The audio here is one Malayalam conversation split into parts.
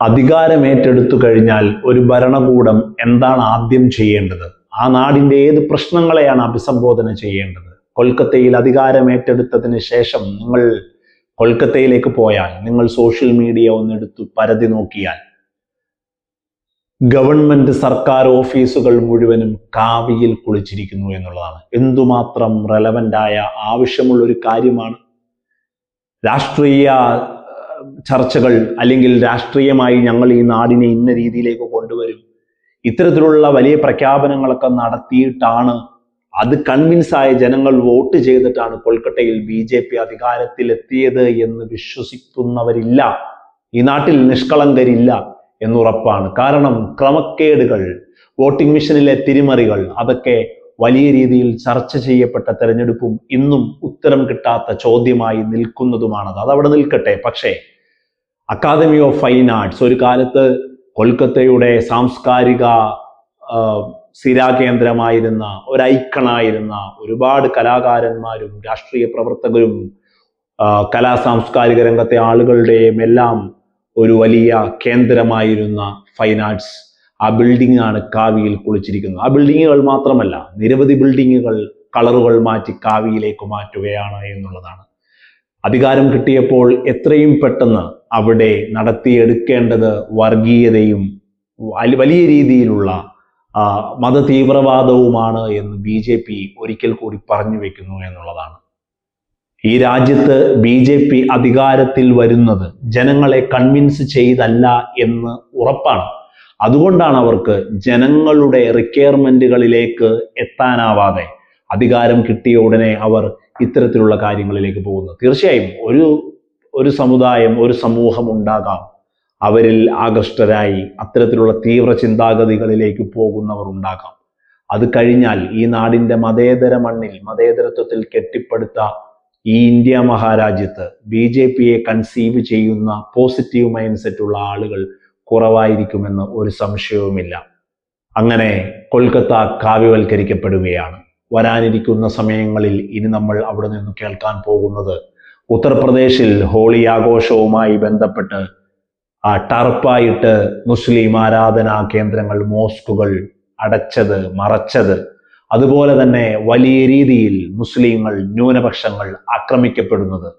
അധികാരമേറ്റെടുത്തു കഴിഞ്ഞാൽ ഒരു ഭരണകൂടം എന്താണ് ആദ്യം ചെയ്യേണ്ടത്? ആ നാടിന്റെ ഏത് പ്രശ്നങ്ങളെയാണ് അഭിസംബോധന ചെയ്യേണ്ടത്? കൊൽക്കത്തയിൽ അധികാരമേറ്റെടുത്തതിന് ശേഷം നിങ്ങൾ കൊൽക്കത്തയിലേക്ക് പോയാൽ, നിങ്ങൾ സോഷ്യൽ മീഡിയ ഒന്നെടുത്തു പരതി നോക്കിയാൽ, ഗവൺമെന്റ് സർക്കാർ ഓഫീസുകൾ മുഴുവനും കാവിയിൽ കുളിച്ചിരിക്കുന്നു എന്നുള്ളതാണ്. എന്തുമാത്രം റെലവൻ്റായ ആവശ്യമുള്ള ഒരു കാര്യമാണ്. രാഷ്ട്രീയ ചർച്ചകൾ അല്ലെങ്കിൽ രാഷ്ട്രീയമായി ഞങ്ങൾ ഈ നാടിനെ ഇന്ന രീതിയിലേക്ക് കൊണ്ടുവരും, ഇത്തരത്തിലുള്ള വലിയ പ്രഖ്യാപനങ്ങളൊക്കെ നടത്തിയിട്ടാണ്, അത് കൺവിൻസായ ജനങ്ങൾ വോട്ട് ചെയ്തിട്ടാണ് കൊൽക്കത്തയിൽ BJP അധികാരത്തിലെത്തിയത് എന്ന് വിശ്വസിക്കുന്നവരില്ല. ഈ നാട്ടിൽ നിഷ്കളങ്കരില്ല എന്നുറപ്പാണ്. കാരണം ക്രമക്കേടുകൾ, വോട്ടിംഗ് മെഷീനിലെ തിരിമറികൾ, അതൊക്കെ വലിയ രീതിയിൽ ചർച്ച ചെയ്യപ്പെട്ട തെരഞ്ഞെടുപ്പും ഇന്നും ഉത്തരം കിട്ടാത്ത ചോദ്യമായി നിൽക്കുന്നതുമാണത്. അതവിടെ നിൽക്കട്ടെ. പക്ഷേ അക്കാദമി ഓഫ് ഫൈൻ ആർട്സ് ഒരു കാലത്ത് കൊൽക്കത്തയുടെ സാംസ്കാരിക സ്ഥിരാകേന്ദ്രമായിരുന്ന, ഒരു ഐക്കണായിരുന്ന ഒരുപാട് കലാകാരന്മാരും രാഷ്ട്രീയ പ്രവർത്തകരും കലാ സാംസ്കാരിക രംഗത്തെ ആളുകളുടെയും എല്ലാം ഒരു വലിയ കേന്ദ്രമായിരുന്ന ഫൈൻ ആർട്സ്, ആ ബിൽഡിംഗ് ആണ് കാവിയിൽ കുളിച്ചിരിക്കുന്നത്. ആ ബിൽഡിങ്ങുകൾ മാത്രമല്ല, നിരവധി ബിൽഡിങ്ങുകൾ കളറുകൾ മാറ്റി കാവിയിലേക്ക് മാറ്റുകയാണ് എന്നുള്ളതാണ്. അധികാരം കിട്ടിയപ്പോൾ എത്രയും പെട്ടെന്ന് അവിടെ നടത്തിയെടുക്കേണ്ടത് വർഗീയതയും വലിയ രീതിയിലുള്ള മതതീവ്രവാദവുമാണ് എന്ന് BJP ഒരിക്കൽ കൂടി പറഞ്ഞു വെക്കുന്നു എന്നുള്ളതാണ്. ഈ രാജ്യത്ത് BJP അധികാരത്തിൽ വരുന്നത് ജനങ്ങളെ കൺവിൻസ് ചെയ്തല്ല എന്ന് ഉറപ്പാണ്. അതുകൊണ്ടാണ് അവർക്ക് ജനങ്ങളുടെ റിക്വയർമെന്റുകളിലേക്ക് എത്താനാവാതെ അധികാരം കിട്ടിയ ഉടനെ അവർ ഇത്തരത്തിലുള്ള കാര്യങ്ങളിലേക്ക് പോകുന്നത്. തീർച്ചയായും ഒരു സമുദായം, ഒരു സമൂഹം ഉണ്ടാകാം, അവരിൽ ആകൃഷ്ടരായി അത്തരത്തിലുള്ള തീവ്ര ചിന്താഗതികളിലേക്ക് പോകുന്നവർ ഉണ്ടാകാം. അത് കഴിഞ്ഞാൽ ഈ നാടിന്റെ മതേതര മണ്ണിൽ, മതേതരത്വത്തിൽ കെട്ടിപ്പടുത്ത ഈ ഇന്ത്യ മഹാരാജ്യത്ത് BJPയെ കൺസീവ് ചെയ്യുന്ന പോസിറ്റീവ് മൈൻഡ് സെറ്റ് ഉള്ള ആളുകൾ കുറവായിരിക്കുമെന്ന് ഒരു സംശയവുമില്ല. അങ്ങനെ കൊൽക്കത്ത കാവ്യവൽക്കരിക്കപ്പെടുകയാണ്. വരാനിരിക്കുന്ന സമയങ്ങളിൽ ഇനി നമ്മൾ അവിടെ നിന്ന് കേൾക്കാൻ പോകുന്നത്, ഉത്തർപ്രദേശിൽ ഹോളി ആഘോഷവുമായി ബന്ധപ്പെട്ട് ടർപ്പായിട്ട് മുസ്ലിം ആരാധനാ കേന്ദ്രങ്ങൾ, മോസ്കുകൾ അടച്ചത്, മറച്ചത്, അതുപോലെ തന്നെ വലിയ രീതിയിൽ മുസ്ലിങ്ങൾ, ന്യൂനപക്ഷങ്ങൾ ആക്രമിക്കപ്പെടുന്നത്,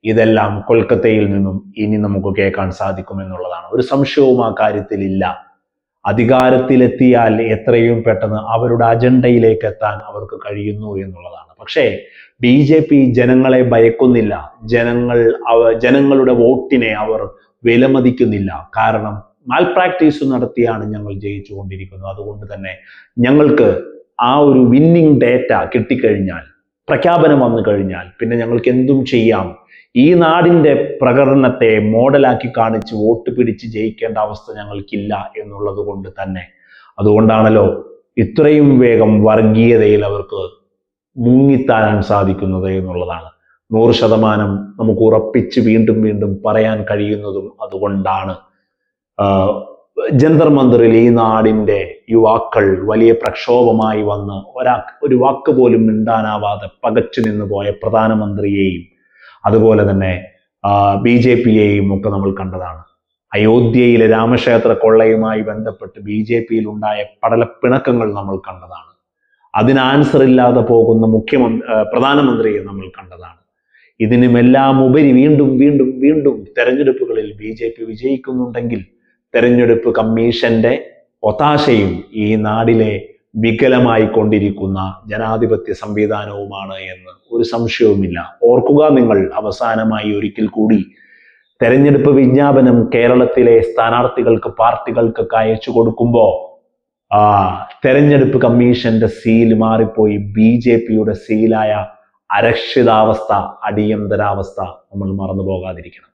ഇതെല്ലാം കൊൽക്കത്തയിൽ നിന്നും ഇനി നമുക്ക് കേൾക്കാൻ സാധിക്കുമെന്നുള്ളതാണ്. ഒരു സംശയവും ആ കാര്യത്തിലില്ല. അധികാരത്തിലെത്തിയാൽ എത്രയും പെട്ടെന്ന് അവരുടെ അജണ്ടയിലേക്ക് എത്താൻ അവർക്ക് കഴിയുന്നു എന്നുള്ളതാണ്. പക്ഷേ BJP ജനങ്ങളെ ഭയക്കുന്നില്ല. ജനങ്ങളുടെ വോട്ടിനെ അവർ വിലമതിക്കുന്നില്ല. കാരണം മാൽപ്രാക്ടീസ് നടത്തിയാണ് ഞങ്ങൾ ജയിച്ചുകൊണ്ടിരിക്കുന്നത്. അതുകൊണ്ട് തന്നെ ഞങ്ങൾക്ക് ആ ഒരു വിന്നിങ് ഡേറ്റ കിട്ടിക്കഴിഞ്ഞാൽ, പ്രഖ്യാപനം വന്നു കഴിഞ്ഞാൽ, പിന്നെ ഞങ്ങൾക്ക് എന്തും ചെയ്യാം. ഈ നാടിന്റെ പ്രകടനത്തെ മോഡലാക്കി കാണിച്ച് വോട്ട് പിടിച്ച് ജയിക്കേണ്ട അവസ്ഥ ഞങ്ങൾക്കില്ല എന്നുള്ളത് കൊണ്ട് തന്നെ, അതുകൊണ്ടാണല്ലോ ഇത്രയും വേഗം വർഗീയതയിൽ അവർക്ക് മുങ്ങിത്താഴാൻ സാധിക്കുന്നത് എന്നുള്ളതാണ്. 100% നമുക്ക് ഉറപ്പിച്ച് വീണ്ടും വീണ്ടും പറയാൻ കഴിയുന്നതും അതുകൊണ്ടാണ്. ജന്തർ മന്ദിറിൽ ഈ നാടിന്റെ യുവാക്കൾ വലിയ പ്രക്ഷോഭമായി വന്ന് ഒരു വാക്ക് പോലും മിണ്ടാനാവാതെ പകച്ചു നിന്ന് പോയ പ്രധാനമന്ത്രിയെയും അതുപോലെ തന്നെ BJPയെയും ഒക്കെ നമ്മൾ കണ്ടതാണ്. അയോധ്യയിലെ രാമക്ഷേത്ര കൊള്ളയുമായി ബന്ധപ്പെട്ട് BJPയിൽ ഉണ്ടായ പടലപ്പിണക്കങ്ങൾ നമ്മൾ കണ്ടതാണ്. അതിന് ആൻസർ ഇല്ലാതെ പോകുന്ന പ്രധാനമന്ത്രിയെ നമ്മൾ കണ്ടതാണ്. ഇതിനുമെല്ലാം ഉപരി വീണ്ടും വീണ്ടും വീണ്ടും തെരഞ്ഞെടുപ്പുകളിൽ BJP വിജയിക്കുന്നുണ്ടെങ്കിൽ തെരഞ്ഞെടുപ്പ് കമ്മീഷന്റെ ഒത്താശയും ഈ നാടിലെ വികലമായി കൊണ്ടിരിക്കുന്ന ജനാധിപത്യ സംവിധാനവുമാണ് എന്ന് ഒരു സംശയവുമില്ല. ഓർക്കുക നിങ്ങൾ അവസാനമായി ഒരിക്കൽ കൂടി, തെരഞ്ഞെടുപ്പ് വിജ്ഞാപനം കേരളത്തിലെ സ്ഥാനാർത്ഥികൾക്ക്, പാർട്ടികൾക്കൊക്കെ അയച്ചു കൊടുക്കുമ്പോൾ തെരഞ്ഞെടുപ്പ് കമ്മീഷന്റെ സീൽ മാറിപ്പോയി BJPയുടെ സീലായ അരക്ഷിതാവസ്ഥ, അടിയന്തരാവസ്ഥ നമ്മൾ മറന്നു പോകാതിരിക്കണം.